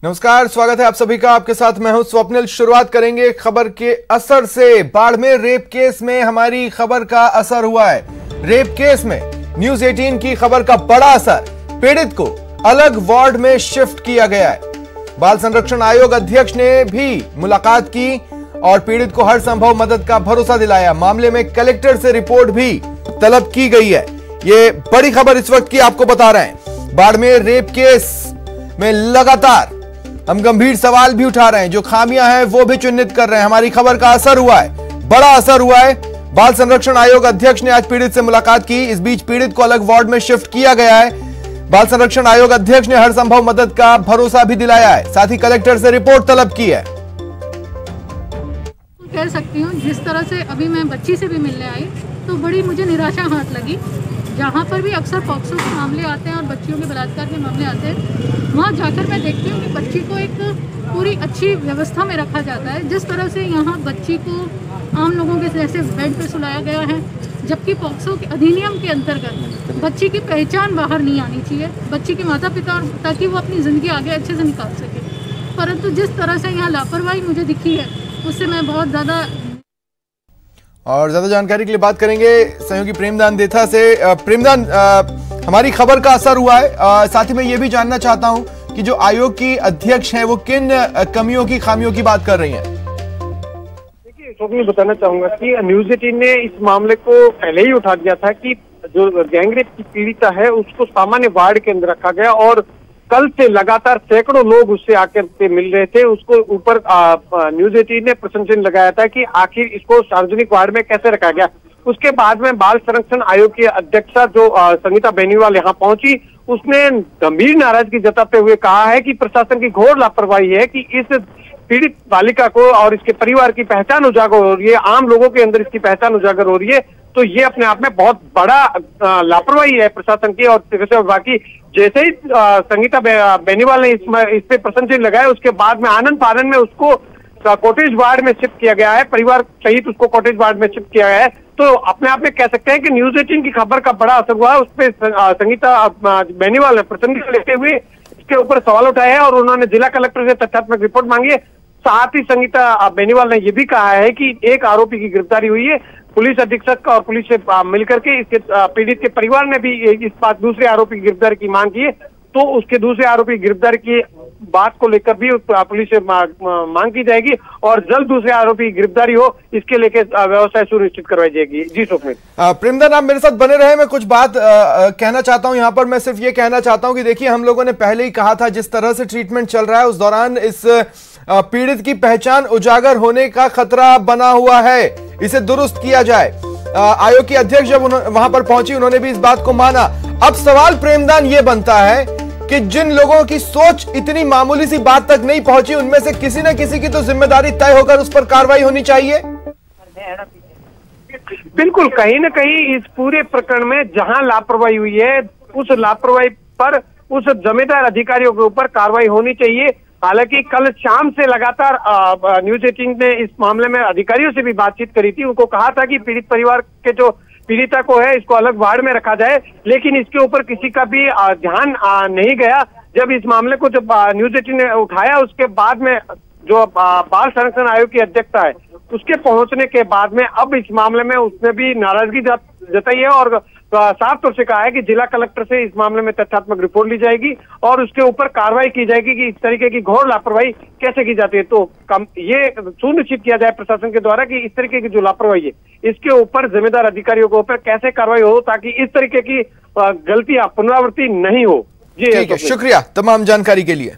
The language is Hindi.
नमस्कार, स्वागत है आप सभी का। आपके साथ मैं हूं स्वप्निल। शुरुआत करेंगे खबर के असर से। बाड़मेर रेप केस में हमारी खबर का असर हुआ है। रेप केस में न्यूज 18 की खबर का बड़ा असर। पीड़ित को अलग वार्ड में शिफ्ट किया गया है। बाल संरक्षण आयोग अध्यक्ष ने भी मुलाकात की और पीड़ित को हर संभव मदद का भरोसा दिलाया। मामले में कलेक्टर से रिपोर्ट भी तलब की गई है। ये बड़ी खबर इस वक्त की आपको बता रहे हैं। बाड़मेर रेप केस में लगातार हम गंभीर सवाल भी उठा रहे हैं। जो खामियां हैं वो भी चिन्हित कर रहे हैं। हमारी खबर का असर हुआ है, बड़ा असर हुआ है। बाल संरक्षण आयोग अध्यक्ष ने आज पीड़ित से मुलाकात की। इस बीच पीड़ित को अलग वार्ड में शिफ्ट किया गया है। बाल संरक्षण आयोग अध्यक्ष ने हर संभव मदद का भरोसा भी दिलाया है। साथ ही कलेक्टर से रिपोर्ट तलब की है। कह सकती हूँ जिस तरह से अभी मैं बच्ची से भी मिलने आई तो बड़ी मुझे निराशा हाथ लगी। जहाँ पर भी अक्सर पॉक्सो के मामले आते हैं और बच्चियों के बलात्कार के मामले आते हैं, वहाँ जाकर मैं देखती हूँ कि बच्ची को एक पूरी अच्छी व्यवस्था में रखा जाता है। जिस तरह से यहाँ बच्ची को आम लोगों के जैसे बेड पर सुलाया गया है, जबकि पॉक्सो के अधिनियम के अंतर्गत बच्ची की पहचान बाहर नहीं आनी चाहिए, बच्ची के माता पिता, ताकि वो अपनी ज़िंदगी आगे अच्छे से निकाल सके। परंतु जिस तरह से यहाँ लापरवाही मुझे दिखी है उससे मैं बहुत ज़्यादा। और ज्यादा जानकारी के लिए बात करेंगे सहयोगी प्रेमदान देथा से। प्रेमदान, हमारी खबर का असर हुआ है। साथ ही मैं ये भी जानना चाहता हूं कि जो आयोग की अध्यक्ष हैं वो किन कमियों की, खामियों की बात कर रही हैं। देखिए, स्वप्निल बताना चाहूंगा कि न्यूज 18 ने इस मामले को पहले ही उठा दिया था कि जो गैंगरेप की पीड़िता है उसको सामान्य वार्ड के अंदर रखा गया और कल से लगातार सैकड़ों लोग उससे आकर के मिल रहे थे। उसको ऊपर न्यूज 18 ने प्रशंसन लगाया था कि आखिर इसको सार्वजनिक वार्ड में कैसे रखा गया। उसके बाद में बाल संरक्षण आयोग की अध्यक्षा जो संगीता बेनीवाल यहाँ पहुंची, उसने गंभीर नाराजगी जताते हुए कहा है कि प्रशासन की घोर लापरवाही है कि इस पीड़ित बालिका को और इसके परिवार की पहचान उजागर हो रही है, आम लोगों के अंदर इसकी पहचान उजागर हो रही है। तो ये अपने आप में बहुत बड़ा लापरवाही है प्रशासन की। और बाकी जैसे ही संगीता बेनीवाल ने इस पे प्रशंसा लगाया, उसके बाद में आनंद फानन में उसको कॉटेज वार्ड में शिफ्ट किया गया है। परिवार सहित उसको कॉटेज वार्ड में शिफ्ट किया गया है। तो अपने आप में कह सकते हैं कि न्यूज 18 की खबर का बड़ा असर हुआ है। उस पर संगीता बेनीवाल ने प्रसन्नता लेते हुए इसके ऊपर सवाल उठाया है और उन्होंने जिला कलेक्टर से तथ्यात्मक रिपोर्ट मांगी है। साथ ही संगीता बेनीवाल ने यह भी कहा है कि एक आरोपी की गिरफ्तारी हुई है। पुलिस अधीक्षक और पुलिस से मिलकर के इसके पीड़ित के परिवार ने भी इस बात दूसरे आरोपी की गिरफ्तारी की मांग की है। तो उसके दूसरे आरोपी की गिरफ्तारी की बात को लेकर भी पुलिस से मांग की जाएगी और जल्द दूसरे आरोपी की गिरफ्तारी हो, इसके लेकर व्यवस्था सुनिश्चित करवाई जाएगी। जी स्वप्निल। प्रेमदान, आप मेरे साथ बने रहे। मैं कुछ बात कहना चाहता हूं यहाँ पर। मैं सिर्फ ये कहना चाहता हूं कि देखिए, हम लोगों ने पहले ही कहा था जिस तरह से ट्रीटमेंट चल रहा है उस दौरान इस पीड़ित की पहचान उजागर होने का खतरा बना हुआ है। इसे दुरुस्त किया जाए। आयोग की अध्यक्ष जब वहां पर पहुंची, उन्होंने भी इस बात को माना। अब सवाल प्रेमदान ये बनता है कि जिन लोगों की सोच इतनी मामूली सी बात तक नहीं पहुंची, उनमें से किसी न किसी की तो जिम्मेदारी तय होकर उस पर कार्रवाई होनी चाहिए। बिल्कुल, कहीं न कहीं इस पूरे प्रकरण में जहां लापरवाही हुई है, उस लापरवाही पर उस जिम्मेदार अधिकारियों के ऊपर कार्रवाई होनी चाहिए। हालांकि कल शाम से लगातार न्यूज 18 ने इस मामले में अधिकारियों से भी बातचीत करी थी। उनको कहा था कि पीड़ित परिवार के जो पीड़िता को है इसको अलग वार्ड में रखा जाए, लेकिन इसके ऊपर किसी का भी ध्यान नहीं गया। जब इस मामले को जब न्यूज 18 ने उठाया, उसके बाद में जो बाल संरक्षण आयोग की अध्यक्षता है उसके पहुंचने के बाद में अब इस मामले में उसने भी नाराजगी जताई है और साफ तौर से कहा है कि जिला कलेक्टर से इस मामले में तथ्यात्मक रिपोर्ट ली जाएगी और उसके ऊपर कार्रवाई की जाएगी कि इस तरीके की घोर लापरवाही कैसे की जाती है। तो ये सुनिश्चित किया जाए प्रशासन के द्वारा कि इस तरीके की जो लापरवाही है इसके ऊपर जिम्मेदार अधिकारियों के ऊपर कैसे कार्रवाई हो, ताकि इस तरीके की गलतियां पुनरावृत्ति नहीं हो। जी, ठीक है, शुक्रिया तमाम जानकारी के लिए।